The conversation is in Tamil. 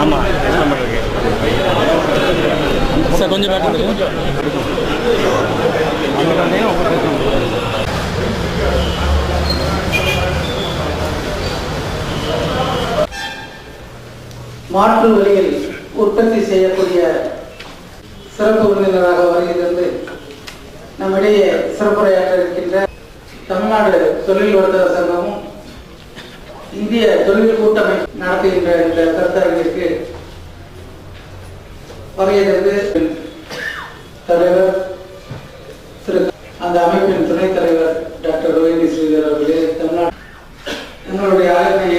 ஆமாம் சார் கொஞ்சம் பேக் மாற்று வழியில் உற்பத்தி செய்யக்கூடிய சிறப்பு விருந்தினராக வருகிறது நம்மிடையே சிறப்புரையாற்ற இருக்கின்ற தமிழ்நாடு தொழில் வர்த்தக சங்கமும் இந்திய தொழில் கூட்டமைப்பு நடத்துகின்ற இந்த கருத்தரங்கிற்கு வருகிறது தலைவர் திரு அந்த அமைப்பின் துணைத் தலைவர் டாக்டர் ரோஹிணி ஸ்ரீதர் அவர்களே தமிழ்நாடு எங்களுடைய ஆலோசனை